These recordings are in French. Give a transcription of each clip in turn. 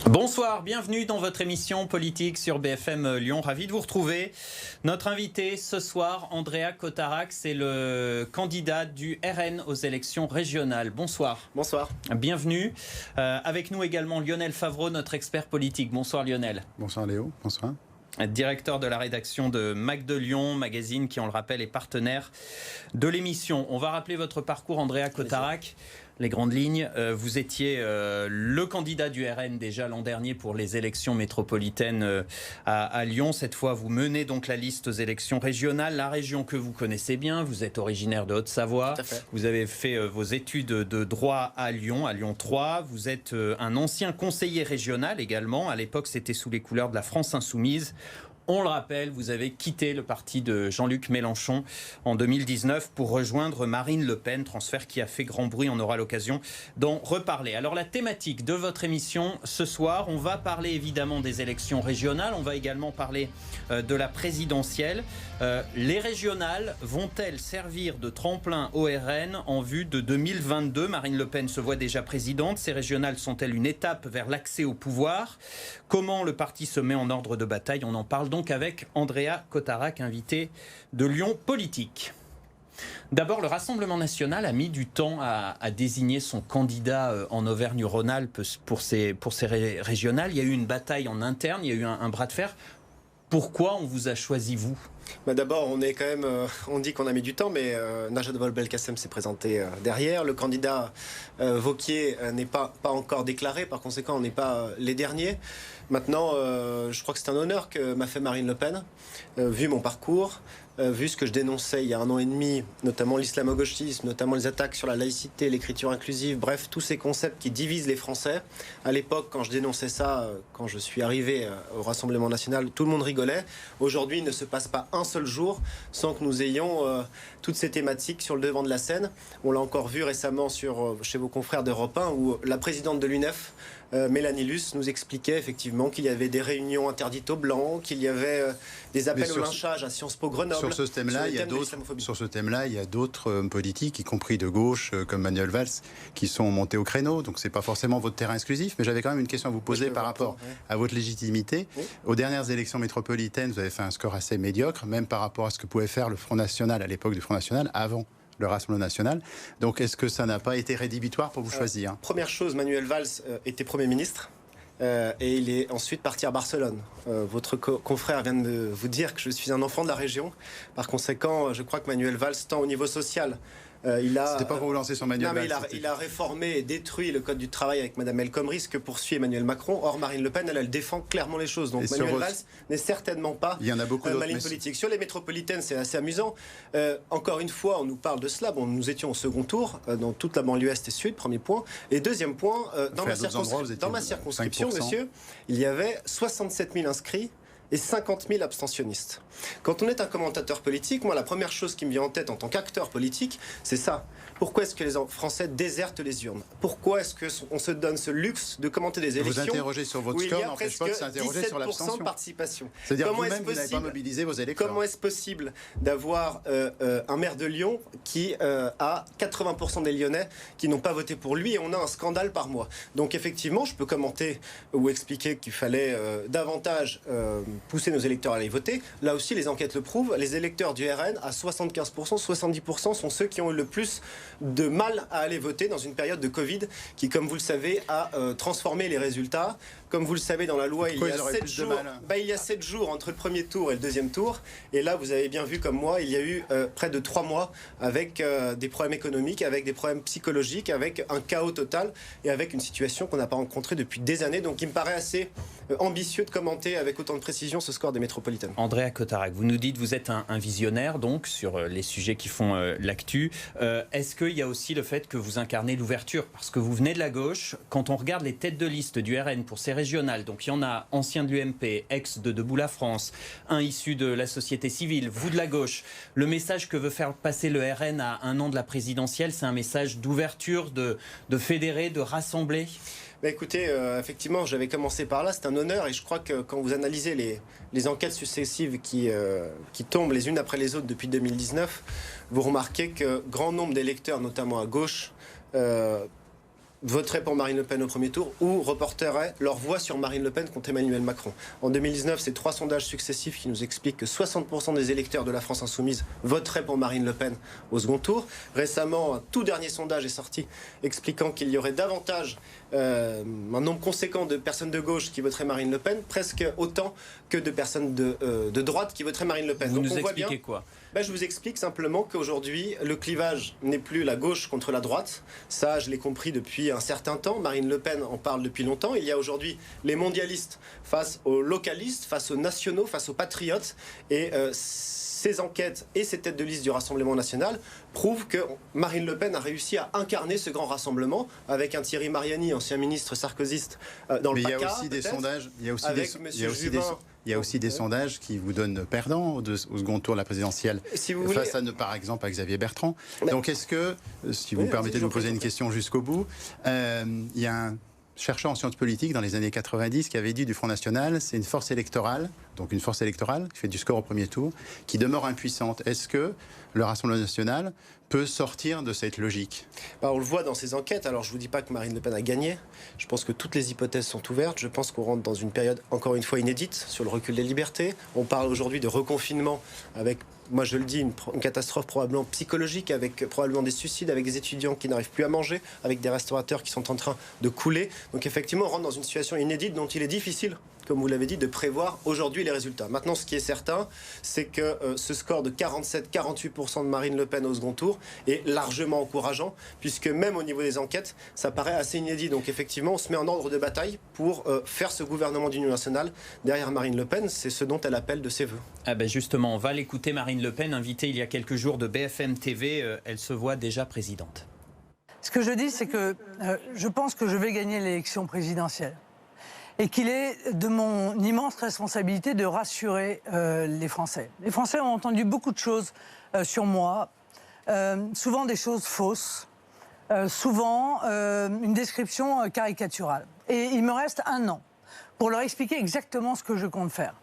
Bonsoir, bienvenue dans votre émission politique sur BFM Lyon. Ravi de vous retrouver. Notre invité ce soir, Andrea Cotarac, c'est le candidat du RN aux élections régionales. Bonsoir. Bonsoir. Bienvenue. Avec nous également Lionel Favreau, notre expert politique. Bonsoir Lionel. Bonsoir Léo, bonsoir. Directeur de la rédaction de Mac de Lyon, magazine qui, on le rappelle, est partenaire de l'émission. On va rappeler votre parcours, Andrea Cotarac. Les grandes lignes, vous étiez le candidat du RN déjà l'an dernier pour les élections métropolitaines à Lyon. Cette fois, vous menez donc la liste aux élections régionales, la région que vous connaissez bien. Vous êtes originaire de Haute-Savoie. Vous avez fait vos études de droit à Lyon 3. Vous êtes un ancien conseiller régional également. À l'époque, c'était sous les couleurs de la France Insoumise. On le rappelle, vous avez quitté le parti de Jean-Luc Mélenchon en 2019 pour rejoindre Marine Le Pen, transfert qui a fait grand bruit, on aura l'occasion d'en reparler. Alors la thématique de votre émission ce soir, on va parler évidemment des élections régionales, on va également parler de la présidentielle. Les régionales vont-elles servir de tremplin au RN en vue de 2022 ? Marine Le Pen se voit déjà présidente, ces régionales sont-elles une étape vers l'accès au pouvoir ? Comment le parti se met en ordre de bataille ? On en parle donc avec Andrea Cotarac, invité de Lyon Politique. D'abord, le Rassemblement national a mis du temps à désigner son candidat en Auvergne-Rhône-Alpes pour ces régionales. Il y a eu une bataille en interne, il y a eu un bras de fer. Pourquoi on vous a choisi, vous ? D'abord, on est quand même, on dit qu'on a mis du temps, mais Najat Vallaud-Belkacem s'est présenté derrière. Le candidat Wauquiez n'est pas encore déclaré, par conséquent, on n'est pas les derniers. Maintenant, je crois que c'est un honneur que m'a fait Marine Le Pen, vu mon parcours, vu ce que je dénonçais il y a 1 an et demi, notamment l'islamo-gauchisme, notamment les attaques sur la laïcité, l'écriture inclusive, bref, tous ces concepts qui divisent les Français. À l'époque, quand je dénonçais ça, quand je suis arrivé au Rassemblement national, tout le monde rigolait. Aujourd'hui, il ne se passe pas un seul jour sans que nous ayons toutes ces thématiques sur le devant de la scène. On l'a encore vu récemment chez vos confrères d'Europe 1, où la présidente de l'UNEF, Mélanie Luce, nous expliquait effectivement qu'il y avait des réunions interdites aux Blancs, qu'il y avait des appels au lynchage à Sciences Po Grenoble. Sur ce thème-là, il y a d'autres politiques, y compris de gauche, comme Manuel Valls, qui sont montés au créneau. Donc c'est pas forcément votre terrain exclusif, mais j'avais quand même une question à vous poser par rapport à votre légitimité. Oui. Aux dernières élections métropolitaines, vous avez fait un score assez médiocre, même par rapport à ce que pouvait faire le Front National à l'époque du Front National, avant le Rassemblement national. Donc est-ce que ça n'a pas été rédhibitoire pour vous choisir ? Première chose, Manuel Valls était Premier ministre. Et il est ensuite parti à Barcelone. Votre confrère vient de vous dire que je suis un enfant de la région. Par conséquent, je crois que Manuel Valls, tant au niveau social, C'était pas pour vous lancer sur Manuel Valls. Il a réformé et détruit le code du travail avec Mme El Khomri, ce que poursuit Emmanuel Macron. Or, Marine Le Pen, elle défend clairement les choses. Donc Manuel Valls n'est certainement pas ma ligne politique. Sur les métropolitaines, c'est assez amusant. Encore une fois, on nous parle de cela. Bon, nous étions au second tour, dans toute la banlieue est et sud, premier point. Et deuxième point, dans ma circonscription, monsieur, il y avait 67 000 inscrits et 50 000 abstentionnistes. Quand on est un commentateur politique, moi, la première chose qui me vient en tête en tant qu'acteur politique, c'est ça. Pourquoi est-ce que les Français désertent les urnes ? Pourquoi est-ce qu'on se donne ce luxe de commenter des élections ? Vous interrogez sur votre score, n'empêche pas de s'interroger sur l'abstention. De participation. C'est-à-dire que vous-même, vous n'avez pas mobilisé vos électeurs. Comment est-ce possible d'avoir un maire de Lyon qui a 80% des Lyonnais qui n'ont pas voté pour lui, et on a un scandale par mois. Donc effectivement, je peux commenter ou expliquer qu'il fallait davantage pousser nos électeurs à aller voter. Là aussi, les enquêtes le prouvent, les électeurs du RN, à 75%, 70% sont ceux qui ont eu le plus de mal à aller voter dans une période de Covid qui, comme vous le savez, a transformé les résultats. Comme vous le savez, dans la loi, il y a 7 jours entre le premier tour et le deuxième tour. Et là, vous avez bien vu comme moi, il y a eu près de 3 mois avec des problèmes économiques, avec des problèmes psychologiques, avec un chaos total et avec une situation qu'on n'a pas rencontrée depuis des années. Donc il me paraît assez ambitieux de commenter avec autant de précision ce score des métropolitaines. Andrea Cotarac, vous nous dites que vous êtes un visionnaire donc sur les sujets qui font l'actu. Est-ce qu'il y a aussi le fait que vous incarnez l'ouverture ? Parce que vous venez de la gauche. Quand on regarde les têtes de liste du RN pour ces régionales, donc il y en a anciens de l'UMP, ex de Debout la France, un issu de la société civile, vous de la gauche. Le message que veut faire passer le RN à 1 an de la présidentielle, c'est un message d'ouverture, de fédérer, de rassembler ? Écoutez, effectivement, j'avais commencé par là, c'est un honneur, et je crois que quand vous analysez les enquêtes successives qui tombent les unes après les autres depuis 2019, vous remarquez que grand nombre d'électeurs, notamment à gauche, voteraient pour Marine Le Pen au premier tour ou reporteraient leur voix sur Marine Le Pen contre Emmanuel Macron. En 2019, c'est 3 sondages successifs qui nous expliquent que 60% des électeurs de la France insoumise voteraient pour Marine Le Pen au second tour. Récemment, un tout dernier sondage est sorti expliquant qu'il y aurait davantage un nombre conséquent de personnes de gauche qui voteraient Marine Le Pen, presque autant que de personnes de droite qui voteraient Marine Le Pen. Vous Donc nous on voit bien. expliquez quoi? Je vous explique simplement qu'aujourd'hui, le clivage n'est plus la gauche contre la droite. Ça, je l'ai compris depuis un certain temps. Marine Le Pen en parle depuis longtemps. Il y a aujourd'hui les mondialistes face aux localistes, face aux nationaux, face aux patriotes. Et ces enquêtes et ces têtes de liste du Rassemblement national prouvent que Marine Le Pen a réussi à incarner ce grand rassemblement avec un Thierry Mariani, ancien ministre sarkozyste, dans le PACA. Mais il y a aussi des sondages. Il y a aussi avec des, Monsieur Juvin. Il y a aussi des sondages qui vous donnent perdant au second tour de la présidentielle, si vous voulez, face à, par exemple, à Xavier Bertrand. Donc est-ce que, si vous oui, me permettez de vous poser une question jusqu'au bout, il y a un chercheur en sciences politiques dans les années 90 qui avait dit du Front National, c'est une force électorale, donc une force électorale qui fait du score au premier tour, qui demeure impuissante. Est-ce que le Rassemblement national peut sortir de cette logique? On le voit dans ces enquêtes. Alors je ne vous dis pas que Marine Le Pen a gagné. Je pense que toutes les hypothèses sont ouvertes. Je pense qu'on rentre dans une période encore une fois inédite sur le recul des libertés. On parle aujourd'hui de reconfinement avec, moi je le dis, une catastrophe probablement psychologique, avec probablement des suicides, avec des étudiants qui n'arrivent plus à manger, avec des restaurateurs qui sont en train de couler. Donc effectivement on rentre dans une situation inédite dont il est difficile, comme vous l'avez dit, de prévoir aujourd'hui les résultats. Maintenant, ce qui est certain, c'est que ce score de 47-48% de Marine Le Pen au second tour est largement encourageant, puisque même au niveau des enquêtes, ça paraît assez inédit. Donc effectivement, on se met en ordre de bataille pour faire ce gouvernement d'union nationale derrière Marine Le Pen. C'est ce dont elle appelle de ses voeux. Ah ben justement, on va l'écouter, Marine Le Pen, invitée il y a quelques jours de BFM TV. Elle se voit déjà présidente. Ce que je dis, c'est que je pense que je vais gagner l'élection présidentielle. Et qu'il est de mon immense responsabilité de rassurer les Français. Les Français ont entendu beaucoup de choses sur moi, souvent des choses fausses, souvent une description caricaturale. Et il me reste 1 an pour leur expliquer exactement ce que je compte faire.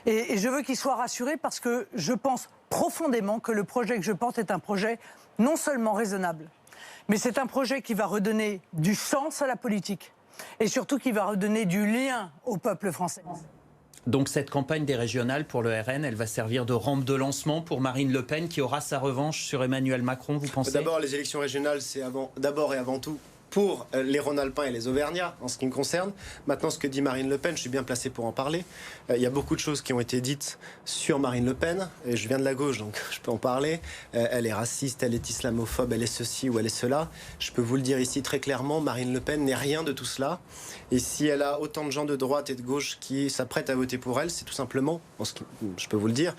Et je veux qu'ils soient rassurés parce que je pense profondément que le projet que je porte est un projet non seulement raisonnable, mais c'est un projet qui va redonner du sens à la politique. Et surtout qui va redonner du lien au peuple français. Donc cette campagne des régionales pour le RN, elle va servir de rampe de lancement pour Marine Le Pen qui aura sa revanche sur Emmanuel Macron, vous pensez? D'abord, les élections régionales, c'est d'abord et avant tout pour les Rhône-Alpins et les Auvergnats, en ce qui me concerne. Maintenant, ce que dit Marine Le Pen, je suis bien placé pour en parler. Il y a beaucoup de choses qui ont été dites sur Marine Le Pen, et je viens de la gauche, donc je peux en parler. Elle est raciste, elle est islamophobe, elle est ceci ou elle est cela. Je peux vous le dire ici très clairement, Marine Le Pen n'est rien de tout cela. Et si elle a autant de gens de droite et de gauche qui s'apprêtent à voter pour elle, c'est tout simplement, je peux vous le dire,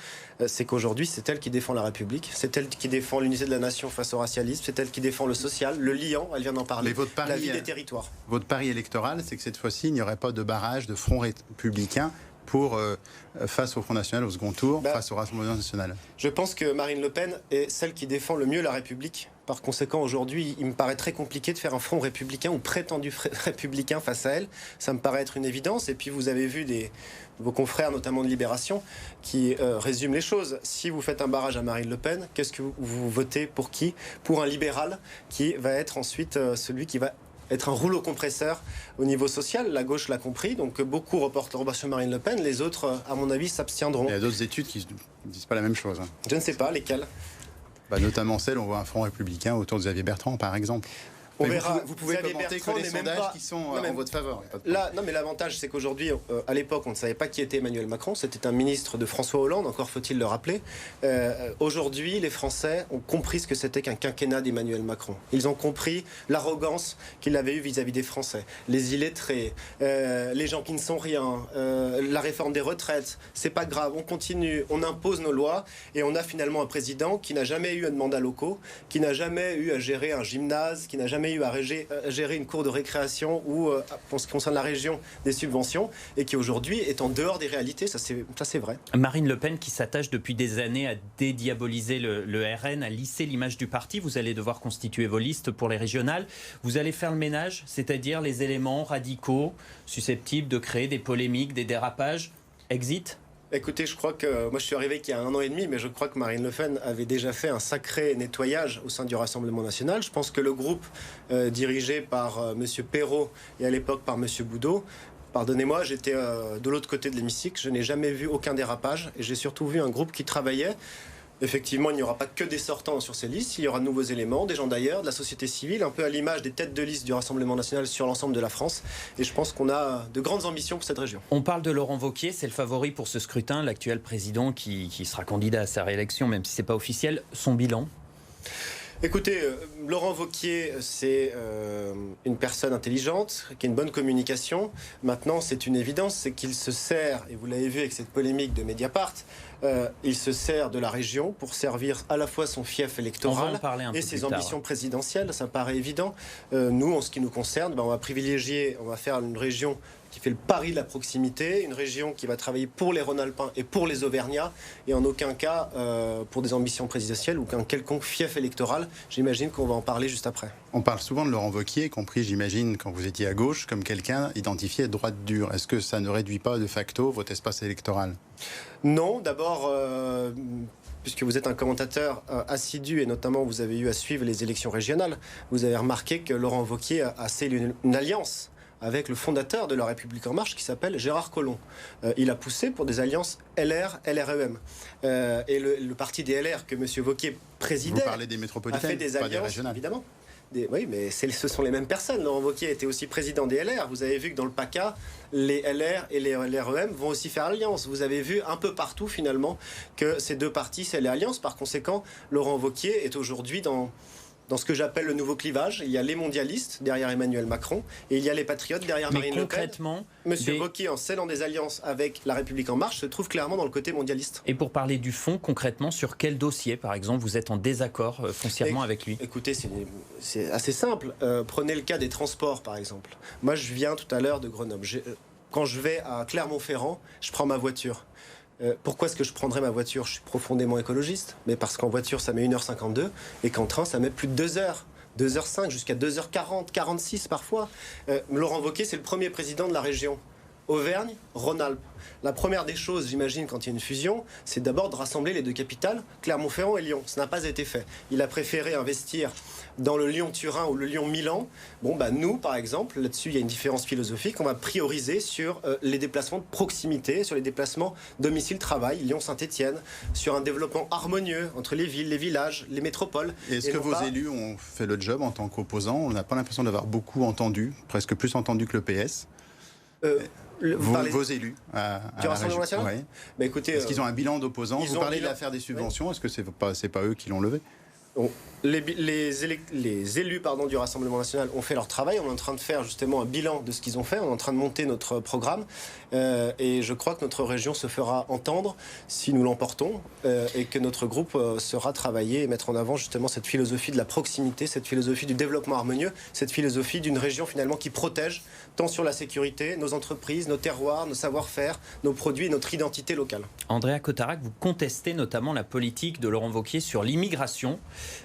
c'est qu'aujourd'hui, c'est elle qui défend la République, c'est elle qui défend l'unité de la nation face au racialisme, c'est elle qui défend le social, le liant, elle vient d'en parler. La vie des territoires. Votre pari électoral, c'est que cette fois-ci, il n'y aurait pas de barrage de front républicain pour face au Front National au second tour, face au Rassemblement National. Je pense que Marine Le Pen est celle qui défend le mieux la République. Par conséquent, aujourd'hui, il me paraît très compliqué de faire un front républicain ou prétendu républicain face à elle. Ça me paraît être une évidence. Et puis, vous avez vu vos confrères, notamment de Libération, qui résument les choses. Si vous faites un barrage à Marine Le Pen, qu'est-ce que vous votez pour qui? Pour un libéral qui va être ensuite celui qui va être un rouleau compresseur au niveau social. La gauche l'a compris, donc beaucoup reportent sur Marine Le Pen. Les autres, à mon avis, s'abstiendront. Il y a d'autres études qui ne disent pas la même chose. Je ne sais pas, lesquelles? Notamment celle, on voit un front républicain autour de Xavier Bertrand, par exemple. On verra. Vous pouvez commenter que les sondages qui sont en votre faveur. Non, mais l'avantage, c'est qu'aujourd'hui, à l'époque, on ne savait pas qui était Emmanuel Macron. C'était un ministre de François Hollande, encore faut-il le rappeler. Aujourd'hui, les Français ont compris ce que c'était qu'un quinquennat d'Emmanuel Macron. Ils ont compris l'arrogance qu'il avait eue vis-à-vis des Français. Les illettrés, les gens qui ne sont rien, la réforme des retraites. C'est pas grave, on continue, on impose nos lois et on a finalement un président qui n'a jamais eu un mandat locaux, qui n'a jamais eu à gérer un gymnase, qui n'a jamais eu à gérer une cour de récréation ou, pour ce qui concerne la région, des subventions, et qui aujourd'hui est en dehors des réalités, ça c'est vrai. Marine Le Pen qui s'attache depuis des années à dédiaboliser le RN, à lisser l'image du parti. Vous allez devoir constituer vos listes pour les régionales. Vous allez faire le ménage, c'est-à-dire les éléments radicaux susceptibles de créer des polémiques, des dérapages. Exit? Écoutez, je crois que moi je suis arrivé qu'il y a 1 an et demi, mais je crois que Marine Le Pen avait déjà fait un sacré nettoyage au sein du Rassemblement national. Je pense que le groupe dirigé par Monsieur Perrault et à l'époque par Monsieur Boudot, pardonnez-moi, j'étais de l'autre côté de l'hémicycle, je n'ai jamais vu aucun dérapage et j'ai surtout vu un groupe qui travaillait. Effectivement, il n'y aura pas que des sortants sur ces listes, il y aura de nouveaux éléments, des gens d'ailleurs, de la société civile, un peu à l'image des têtes de liste du Rassemblement national sur l'ensemble de la France. Et je pense qu'on a de grandes ambitions pour cette région. On parle de Laurent Wauquiez, c'est le favori pour ce scrutin, l'actuel président qui sera candidat à sa réélection, même si ce n'est pas officiel. Son bilan ? Écoutez, Laurent Wauquiez, c'est une personne intelligente, qui a une bonne communication. Maintenant, c'est une évidence, c'est qu'il se sert, et vous l'avez vu avec cette polémique de Mediapart, il se sert de la région pour servir à la fois son fief électoral et ses ambitions présidentielles. Ça paraît évident. Nous, en ce qui nous concerne, on va privilégier, on va faire une région qui fait le pari de la proximité, une région qui va travailler pour les Rhône-Alpins et pour les Auvergnats, et en aucun cas pour des ambitions présidentielles ou qu'un quelconque fief électoral. J'imagine qu'on va en parler juste après. On parle souvent de Laurent Wauquiez, y compris, j'imagine, quand vous étiez à gauche, comme quelqu'un identifié à droite dure. Est-ce que ça ne réduit pas de facto votre espace électoral ? Non, d'abord, puisque vous êtes un commentateur assidu et notamment vous avez eu à suivre les élections régionales, vous avez remarqué que Laurent Wauquiez a scellé une alliance avec le fondateur de La République En Marche qui s'appelle Gérard Collomb. Il a poussé pour des alliances LR, LREM. Et le parti des LR que M. Wauquiez présidait... Vous parlez des métropolitaines, a fait des pas alliances, des régionales. Évidemment. Oui, mais ce sont les mêmes personnes. Laurent Wauquiez était aussi président des LR. Vous avez vu que dans le PACA, les LR et les LREM vont aussi faire alliance. Vous avez vu un peu partout, finalement, que ces deux partis, c'est l'alliance. Par conséquent, Laurent Wauquiez est aujourd'hui dans ce que j'appelle le nouveau clivage. Il y a les mondialistes derrière Emmanuel Macron et il y a les patriotes derrière Marine Le Pen. Monsieur Wauquiez, en scellant des alliances avec La République En Marche, se trouve clairement dans le côté mondialiste. Et pour parler du fond, concrètement, sur quel dossier, par exemple, vous êtes en désaccord foncièrement avec lui ? Écoutez, c'est assez simple. Prenez le cas des transports, par exemple. Moi, je viens tout à l'heure de Grenoble. Quand je vais à Clermont-Ferrand, je prends ma voiture. Pourquoi est-ce que je prendrais ma voiture ? Je suis profondément écologiste, mais parce qu'en voiture ça met 1h52 et qu'en train ça met plus de 2 heures. 2h05 jusqu'à 2h40, 46 parfois. Laurent Wauquiez, c'est le premier président de la région Auvergne, Rhône-Alpes. La première des choses, j'imagine, quand il y a une fusion, c'est d'abord de rassembler les deux capitales, Clermont-Ferrand et Lyon. Ça n'a pas été fait. Il a préféré investir dans le Lyon-Turin ou le Lyon-Milan. Nous, par exemple, là-dessus, il y a une différence philosophique. On va prioriser sur les déplacements de proximité, sur les déplacements domicile-travail, Lyon-Saint-Étienne, sur un développement harmonieux entre les villes, les villages, les métropoles. Est-ce que vos élus ont fait le job en tant qu'opposants ? On n'a pas l'impression d'avoir beaucoup entendu, presque plus entendu que le PS. Vos élus du Rassemblement national ? Oui. Est-ce qu'ils ont un bilan d'opposants ? Vous parlez de l'affaire des subventions, Est-ce que c'est pas eux qui l'ont levé ? Les élus du Rassemblement national ont fait leur travail. On est en train de faire justement un bilan de ce qu'ils ont fait. On est en train de monter notre programme. Et je crois que notre région se fera entendre si nous l'emportons et que notre groupe sera travailler et mettre en avant justement cette philosophie de la proximité, cette philosophie du développement harmonieux, cette philosophie d'une région finalement qui protège tant sur la sécurité, nos entreprises, nos terroirs, nos savoir-faire, nos produits et notre identité locale. Andrea Cotarac, vous contestez notamment la politique de Laurent Wauquiez sur l'immigration.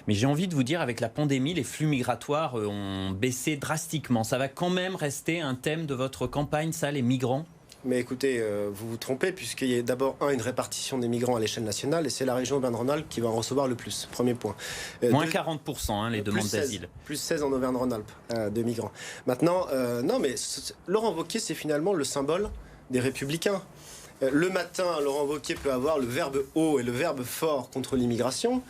Mais j'ai envie de vous dire, avec la pandémie, les flux migratoires ont baissé drastiquement. Ça va quand même rester un thème de votre campagne, ça, les migrants ? Mais écoutez, vous vous trompez, puisqu'il y a d'abord une répartition des migrants à l'échelle nationale, et c'est la région Auvergne-Rhône-Alpes qui va en recevoir le plus. Premier point. Moins 40%, les demandes d'asile. Plus 16 en Auvergne-Rhône-Alpes de migrants. Maintenant, non, mais Laurent Wauquiez, c'est finalement le symbole des Républicains. Le matin, Laurent Wauquiez peut avoir le verbe haut et le verbe fort contre l'immigration.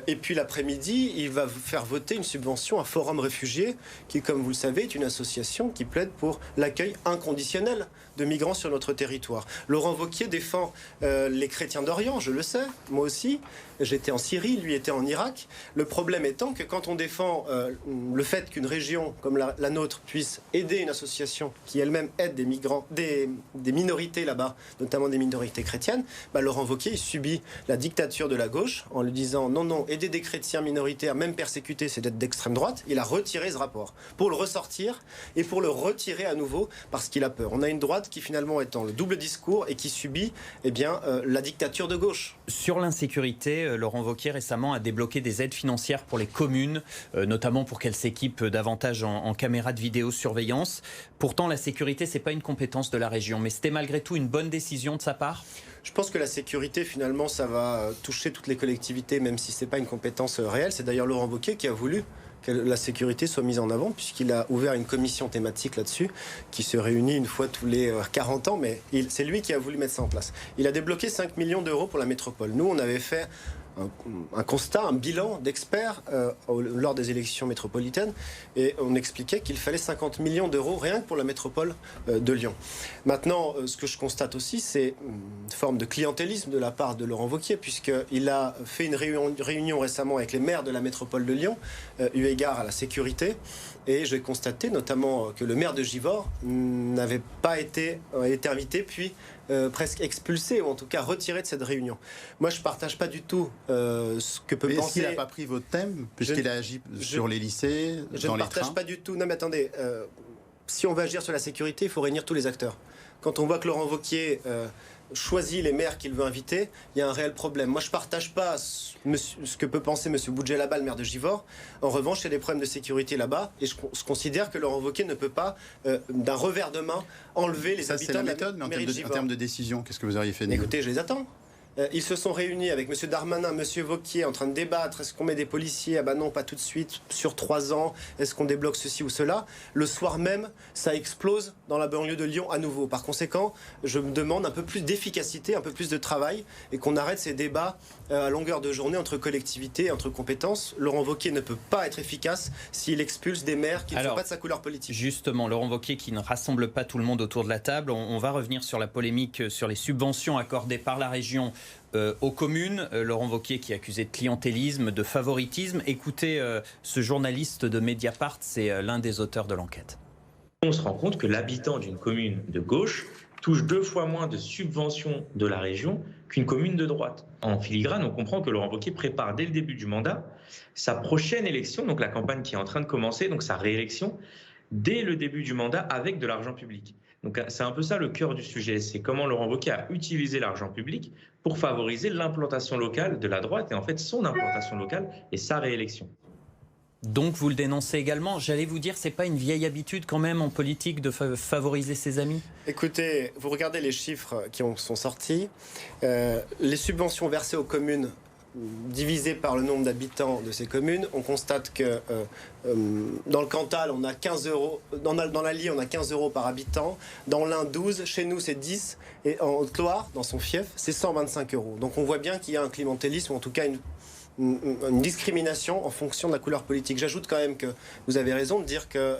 Et puis l'après-midi, il va faire voter une subvention à Forum Réfugiés, qui, comme vous le savez, est une association qui plaide pour l'accueil inconditionnel de migrants sur notre territoire. Laurent Wauquiez défend les chrétiens d'Orient, je le sais, moi aussi. J'étais en Syrie, lui était en Irak. Le problème étant que quand on défend le fait qu'une région comme la nôtre puisse aider une association qui elle-même aide des migrants, des minorités là-bas, notamment des minorités chrétiennes, Laurent Wauquiez il subit la dictature de la gauche en lui disant non, aider des chrétiens minoritaires, même persécutés, c'est d'être d'extrême droite. Il a retiré ce rapport pour le ressortir et pour le retirer à nouveau parce qu'il a peur. On a une droite qui finalement est dans le double discours et qui subit la dictature de gauche. Sur l'insécurité, Laurent Wauquiez récemment a débloqué des aides financières pour les communes, notamment pour qu'elles s'équipent davantage en caméras de vidéosurveillance. Pourtant, la sécurité, ce n'est pas une compétence de la région, mais c'était malgré tout une bonne décision de sa part ? Je pense que la sécurité, finalement, ça va toucher toutes les collectivités, même si ce n'est pas une compétence réelle. C'est d'ailleurs Laurent Wauquiez qui a voulu que la sécurité soit mise en avant, puisqu'il a ouvert une commission thématique là-dessus, qui se réunit une fois tous les 40 ans, mais c'est lui qui a voulu mettre ça en place. Il a débloqué 5 millions d'euros pour la métropole. Nous, on avait fait un constat, un bilan d'experts lors des élections métropolitaines, et on expliquait qu'il fallait 50 millions d'euros rien que pour la métropole de Lyon. Maintenant, ce que je constate aussi, c'est une forme de clientélisme de la part de Laurent Wauquiez, puisqu'il a fait une réunion récemment avec les maires de la métropole de Lyon, eu égard à la sécurité, et j'ai constaté notamment que le maire de Givors n'avait pas été invité, puis presque expulsé, ou en tout cas retiré de cette réunion. Moi, je ne partage pas du tout ce que peut penser... Est-ce qu'il n'a pas pris votre thème, puisqu'il a agi sur les lycées, dans les trains ? Je ne partage pas du tout. Non, mais attendez, si on veut agir sur la sécurité, il faut réunir tous les acteurs. Quand on voit que Laurent Wauquiez choisit les maires qu'il veut inviter, il y a un réel problème. Moi, je ne partage pas ce que peut penser M. Boudjelaba, le maire de Givors. En revanche, il y a des problèmes de sécurité là-bas, et je considère que Laurent Wauquiez ne peut pas, d'un revers de main, enlever les habitants de la méthode, mais mairie de Givors. En termes de décision, qu'est-ce que vous auriez fait de mieux ? Écoutez, je les attends. Ils se sont réunis avec M. Darmanin, M. Wauquiez, en train de débattre. Est-ce qu'on met des policiers ? Ah ben non, pas tout de suite. Sur 3 ans, est-ce qu'on débloque ceci ou cela ? Le soir même, ça explose dans la banlieue de Lyon à nouveau. Par conséquent, je me demande un peu plus d'efficacité, un peu plus de travail, et qu'on arrête ces débats à longueur de journée entre collectivités, entre compétences. Laurent Wauquiez ne peut pas être efficace s'il expulse des maires qui ne sont pas de sa couleur politique. Justement, Laurent Wauquiez qui ne rassemble pas tout le monde autour de la table. On va revenir sur la polémique sur les subventions accordées par la région aux communes. Laurent Wauquiez qui est accusé de clientélisme, de favoritisme. Écoutez, ce journaliste de Mediapart, c'est l'un des auteurs de l'enquête. On se rend compte que l'habitant d'une commune de gauche touche 2 fois moins de subventions de la région qu'une commune de droite. En filigrane, on comprend que Laurent Wauquiez prépare dès le début du mandat sa prochaine élection, donc la campagne qui est en train de commencer, donc sa réélection, dès le début du mandat avec de l'argent public. Donc c'est un peu ça le cœur du sujet, c'est comment Laurent Wauquiez a utilisé l'argent public pour favoriser l'implantation locale de la droite et en fait son implantation locale et sa réélection. Donc vous le dénoncez également. J'allais vous dire, c'est pas une vieille habitude quand même en politique de favoriser ses amis ? Écoutez, vous regardez les chiffres qui sont sortis. Les subventions versées aux communes divisées par le nombre d'habitants de ces communes, on constate que dans le Cantal, on a 15 euros, dans l'Allier, on a 15 euros par habitant, dans l'Ain, 12, chez nous, c'est 10, et en Haute-Loire, dans son fief, c'est 125 euros. Donc on voit bien qu'il y a un clientélisme, ou en tout cas une discrimination en fonction de la couleur politique. J'ajoute quand même que vous avez raison de dire que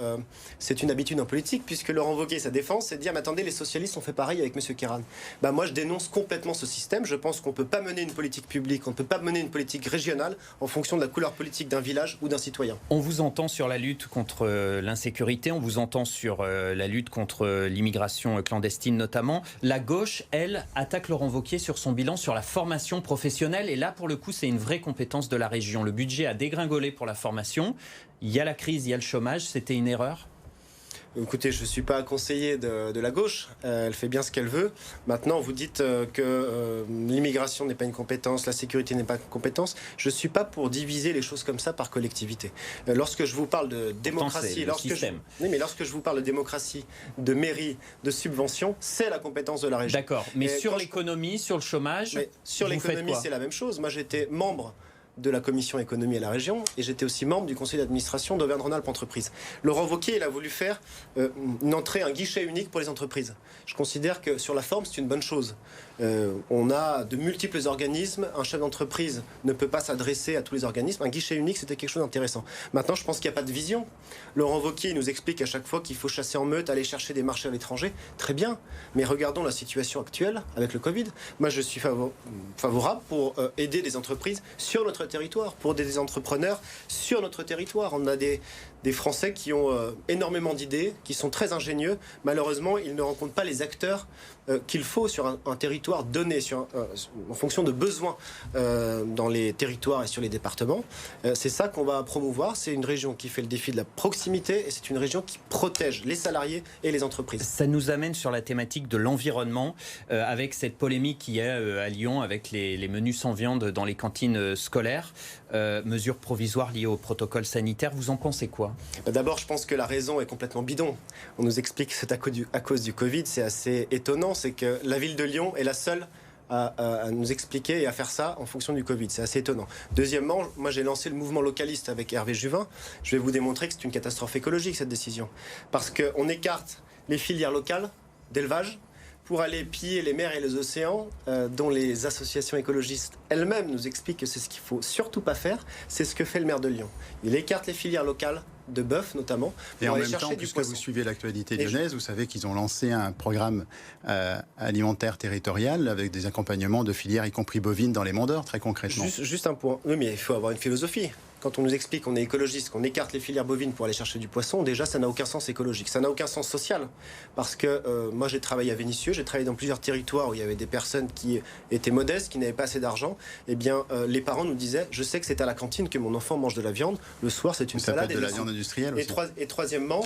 c'est une habitude en politique, puisque Laurent Wauquiez, sa défense, c'est de dire, mais attendez, les socialistes ont fait pareil avec M. Kéran. Ben, moi, je dénonce complètement ce système. Je pense qu'on ne peut pas mener une politique publique, on ne peut pas mener une politique régionale en fonction de la couleur politique d'un village ou d'un citoyen. On vous entend sur la lutte contre l'insécurité, on vous entend sur la lutte contre l'immigration clandestine notamment. La gauche, elle, attaque Laurent Wauquiez sur son bilan, sur la formation professionnelle, et là, pour le coup, c'est une vraie compétence de la région. Le budget a dégringolé pour la formation. Il y a la crise, il y a le chômage. C'était une erreur ? Écoutez, je ne suis pas conseiller de la gauche, elle fait bien ce qu'elle veut. Maintenant, vous dites que l'immigration n'est pas une compétence, la sécurité n'est pas une compétence. Je ne suis pas pour diviser les choses comme ça par collectivité. Lorsque je vous parle de démocratie, lorsque je vous parle de démocratie, de mairie, de subvention, c'est la compétence de la région. D'accord, mais sur l'économie, sur le chômage, sur l'économie, c'est la même chose. Moi, j'étais membre de la commission économie à la région, et j'étais aussi membre du conseil d'administration d'Auvergne-Rhône-Alpes Entreprises. Laurent Wauquiez, il a voulu faire une entrée, un guichet unique pour les entreprises. Je considère que sur la forme, c'est une bonne chose. On a de multiples organismes, un chef d'entreprise ne peut pas s'adresser à tous les organismes. Un guichet unique, c'était quelque chose d'intéressant. Maintenant, je pense qu'il n'y a pas de vision. Laurent Wauquiez nous explique à chaque fois qu'il faut chasser en meute, aller chercher des marchés à l'étranger. Très bien, mais regardons la situation actuelle avec le Covid. Moi, je suis favorable pour aider des entreprises sur notre territoire, pour aider des entrepreneurs sur notre territoire. On a des Français qui ont énormément d'idées, qui sont très ingénieux. Malheureusement, ils ne rencontrent pas les acteurs qu'il faut sur un territoire donné, en fonction de besoins dans les territoires et sur les départements. C'est ça qu'on va promouvoir. C'est une région qui fait le défi de la proximité, et c'est une région qui protège les salariés et les entreprises. Ça nous amène sur la thématique de l'environnement, avec cette polémique qu'il y a à Lyon avec les menus sans viande dans les cantines scolaires. Mesures provisoires liées au protocole sanitaire. Vous en pensez quoi ? D'abord, je pense que la raison est complètement bidon. On nous explique que c'est à cause du Covid. C'est assez étonnant. C'est que la ville de Lyon est la seule à nous expliquer et à faire ça en fonction du Covid. C'est assez étonnant. Deuxièmement, moi j'ai lancé le mouvement localiste avec Hervé Juvin. Je vais vous démontrer que c'est une catastrophe écologique cette décision. Parce qu'on écarte les filières locales d'élevage pour aller piller les mers et les océans, dont les associations écologistes elles-mêmes nous expliquent que c'est ce qu'il ne faut surtout pas faire. C'est ce que fait le maire de Lyon. Il écarte les filières locales, de bœuf notamment. Et en même temps, puisque vous suivez l'actualité lyonnaise, vous savez qu'ils ont lancé un programme alimentaire territorial avec des accompagnements de filières, y compris bovines, dans les Monts d'Or, très concrètement. Juste un point. Oui, mais il faut avoir une philosophie. Quand on nous explique qu'on est écologiste, qu'on écarte les filières bovines pour aller chercher du poisson, déjà ça n'a aucun sens écologique, ça n'a aucun sens social. Parce que moi j'ai travaillé à Vénissieux, j'ai travaillé dans plusieurs territoires où il y avait des personnes qui étaient modestes, qui n'avaient pas assez d'argent. Eh bien les parents nous disaient, je sais que c'est à la cantine que mon enfant mange de la viande, le soir c'est une salade. Ça peut être de la viande industrielle aussi. Et troisièmement,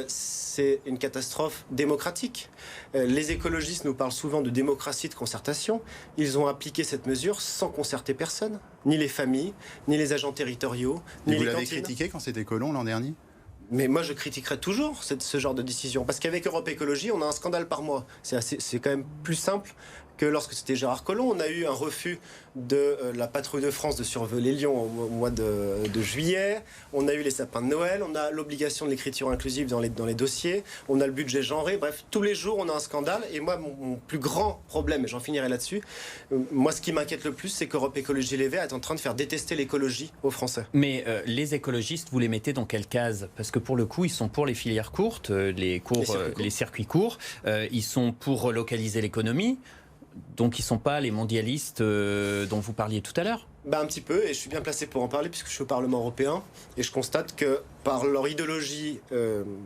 c'est une catastrophe démocratique. Les écologistes nous parlent souvent de démocratie, de concertation. Ils ont appliqué cette mesure sans concerter personne, ni les familles, ni les agents territoriaux, ni les cantines. Vous l'avez critiqué quand c'était Collomb l'an dernier ? Mais moi, je critiquerai toujours ce genre de décision. Parce qu'avec Europe Écologie, on a un scandale par mois. C'est quand même plus simple que lorsque c'était Gérard Collomb. On a eu un refus de la patrouille de France de survoler Lyon au mois de juillet. On a eu les sapins de Noël. On a l'obligation de l'écriture inclusive dans les dossiers. On a le budget genré. Bref, tous les jours, on a un scandale. Et moi, mon plus grand problème, et j'en finirai là-dessus, moi, ce qui m'inquiète le plus, c'est qu'Europe Écologie Les Verts est en train de faire détester l'écologie aux Français. Mais les écologistes, vous les mettez dans quelle case ? Parce que pour le coup, ils sont pour les filières courtes, les circuits courts. Ils sont pour relocaliser l'économie. Donc ils ne sont pas les mondialistes dont vous parliez tout à l'heure ? Un petit peu, et je suis bien placé pour en parler puisque je suis au Parlement européen. Et je constate que par leur idéologie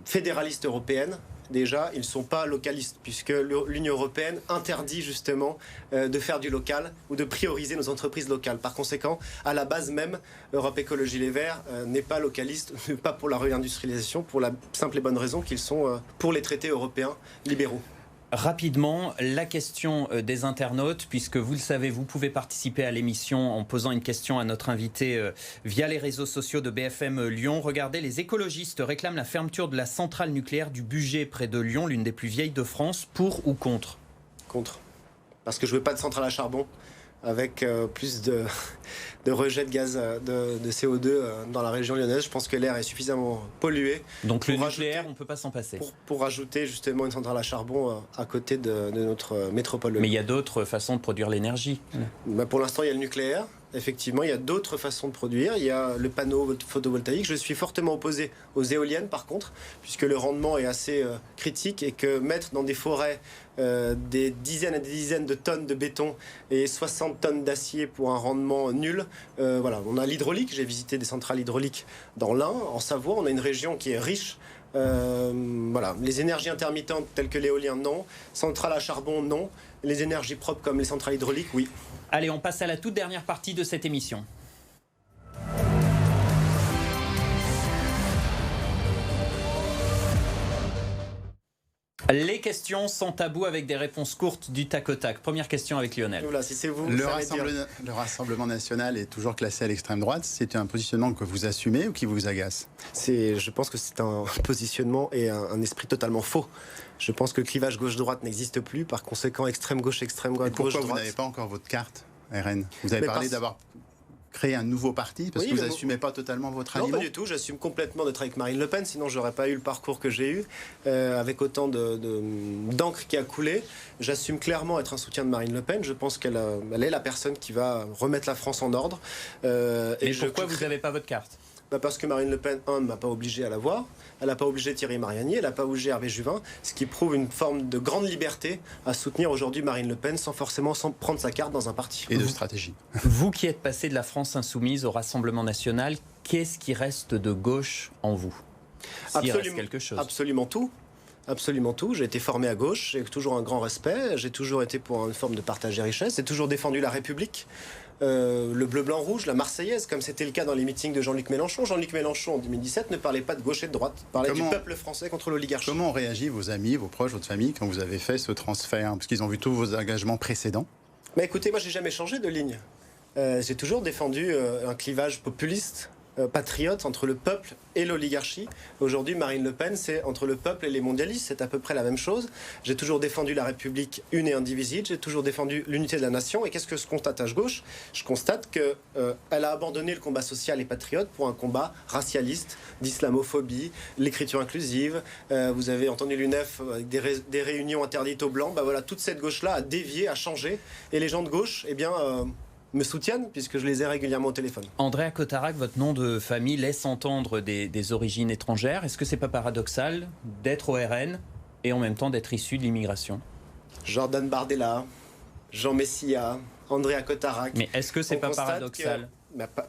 fédéraliste européenne, déjà, ils ne sont pas localistes, puisque l'Union européenne interdit justement de faire du local ou de prioriser nos entreprises locales. Par conséquent, à la base même, Europe Écologie Les Verts n'est pas localiste, pas pour la réindustrialisation, pour la simple et bonne raison qu'ils sont pour les traités européens libéraux. Rapidement, la question des internautes, puisque vous le savez, vous pouvez participer à l'émission en posant une question à notre invité via les réseaux sociaux de BFM Lyon. Regardez, les écologistes réclament la fermeture de la centrale nucléaire du Bugey près de Lyon, l'une des plus vieilles de France. Pour ou contre ? Contre. Parce que je ne veux pas de centrale à charbon avec plus de rejet de gaz de CO2 dans la région lyonnaise. Je pense que l'air est suffisamment pollué. Donc le nucléaire, on ne peut pas s'en passer. Pour rajouter justement une centrale à charbon à côté de notre métropole. Mais il y a d'autres façons de produire l'énergie. Pour l'instant, il y a le nucléaire. Effectivement, il y a d'autres façons de produire. Il y a le panneau photovoltaïque. Je suis fortement opposé aux éoliennes, par contre, puisque le rendement est assez critique et que mettre dans des forêts des dizaines et des dizaines de tonnes de béton et 60 tonnes d'acier pour un rendement nul. Voilà, on a l'hydraulique. J'ai visité des centrales hydrauliques dans l'Ain, en Savoie. On a une région qui est riche. Voilà, les énergies intermittentes telles que l'éolien, non. Centrales à charbon, non. Les énergies propres comme les centrales hydrauliques, oui. Allez, on passe à la toute dernière partie de cette émission. Les questions sans tabou avec des réponses courtes du tac au tac. Première question avec Lionel. Voilà, si c'est vous, le Rassemblement national est toujours classé à l'extrême droite. C'est un positionnement que vous assumez ou qui vous agace ? Je pense que c'est un positionnement et un esprit totalement faux. Je pense que le clivage gauche-droite n'existe plus. Par conséquent, extrême-gauche, extrême-droite, gauche-droite. Pourquoi vous n'avez pas encore votre carte, RN ? Vous avez parlé d'avoir créé un nouveau parti parce que vous n'assumez pas totalement votre alliance ? Non, pas du tout. J'assume complètement d'être avec Marine Le Pen. Sinon, je n'aurais pas eu le parcours que j'ai eu avec autant d'encre qui a coulé. J'assume clairement être un soutien de Marine Le Pen. Je pense qu'elle est la personne qui va remettre la France en ordre. Et pourquoi vous n'avez pas votre carte ? Parce que Marine Le Pen, ne m'a pas obligé à l'avoir. Elle n'a pas obligé Thierry Mariani, elle n'a pas obligé Hervé Juvin, ce qui prouve une forme de grande liberté à soutenir aujourd'hui Marine Le Pen sans prendre sa carte dans un parti. Et de stratégie. Vous qui êtes passé de la France insoumise au Rassemblement national, qu'est-ce qui reste de gauche en vous ? S'il reste quelque chose. Absolument tout. Absolument tout. J'ai été formé à gauche, j'ai toujours un grand respect, j'ai toujours été pour une forme de partage des richesses, j'ai toujours défendu la République. Le bleu, blanc, rouge, la Marseillaise, comme c'était le cas dans les meetings de Jean-Luc Mélenchon. Jean-Luc Mélenchon, en 2017, ne parlait pas de gauche et de droite, parlait du peuple français contre l'oligarchie. Comment ont réagi vos amis, vos proches, votre famille, quand vous avez fait ce transfert ? Parce qu'ils ont vu tous vos engagements précédents. Écoutez, moi, j'ai jamais changé de ligne. J'ai toujours défendu un clivage populiste patriote entre le peuple et l'oligarchie. Aujourd'hui, Marine Le Pen, c'est entre le peuple et les mondialistes, c'est à peu près la même chose. J'ai toujours défendu la République une et indivisible, j'ai toujours défendu l'unité de la nation. Et qu'est-ce que je constate à gauche? Je constate qu'elle a abandonné le combat social et patriote pour un combat racialiste, d'islamophobie, l'écriture inclusive. Vous avez entendu l'UNEF avec des réunions interdites aux Blancs. Voilà, toute cette gauche-là a dévié, a changé. Et les gens de gauche, me soutiennent puisque je les ai régulièrement au téléphone. Andréa Cotarac, votre nom de famille laisse entendre des origines étrangères. Est-ce que c'est pas paradoxal d'être au RN et en même temps d'être issu de l'immigration? Jordan Bardella, Jean Messia, Andréa Cotarac. Mais est-ce que c'est pas paradoxal?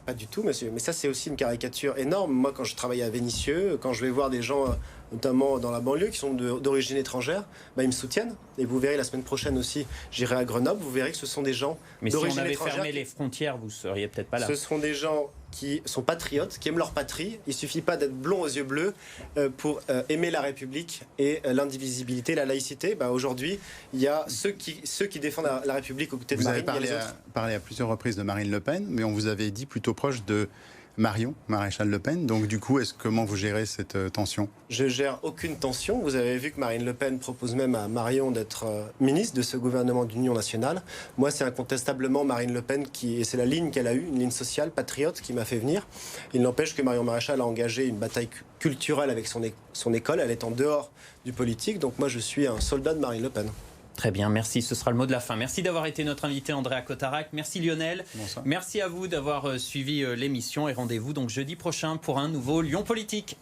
Pas du tout, monsieur. Mais ça, c'est aussi une caricature énorme. Moi, quand je travaillais à Vénissieux, quand je vais voir des gens, notamment dans la banlieue, qui sont d'origine étrangère, ils me soutiennent. Et vous verrez, la semaine prochaine aussi, j'irai à Grenoble, vous verrez que ce sont des gens d'origine étrangère. Mais si on avait fermé les frontières, vous seriez peut-être pas là. Ce seront des gens qui sont patriotes, qui aiment leur patrie. Il ne suffit pas d'être blond aux yeux bleus pour aimer la République et l'indivisibilité, la laïcité. Aujourd'hui, il y a ceux qui défendent la République aux côtés de Marine. Vous avez parlé à plusieurs reprises de Marine Le Pen, mais on vous avait dit plutôt proche de Marion, maréchal Le Pen. Donc du coup, comment vous gérez cette tension? Je gère aucune tension. Vous avez vu que Marine Le Pen propose même à Marion d'être ministre de ce gouvernement d'union nationale. Moi, c'est incontestablement Marine Le Pen et c'est la ligne qu'elle a eue, une ligne sociale, patriote, qui m'a fait venir. Il n'empêche que Marion Maréchal a engagé une bataille culturelle avec son école. Elle est en dehors du politique. Donc moi, je suis un soldat de Marine Le Pen. Très bien, merci. Ce sera le mot de la fin. Merci d'avoir été notre invité, Andréa Cotarac. Merci Lionel. Bonsoir. Merci à vous d'avoir suivi l'émission et rendez-vous donc jeudi prochain pour un nouveau Lyon Politique.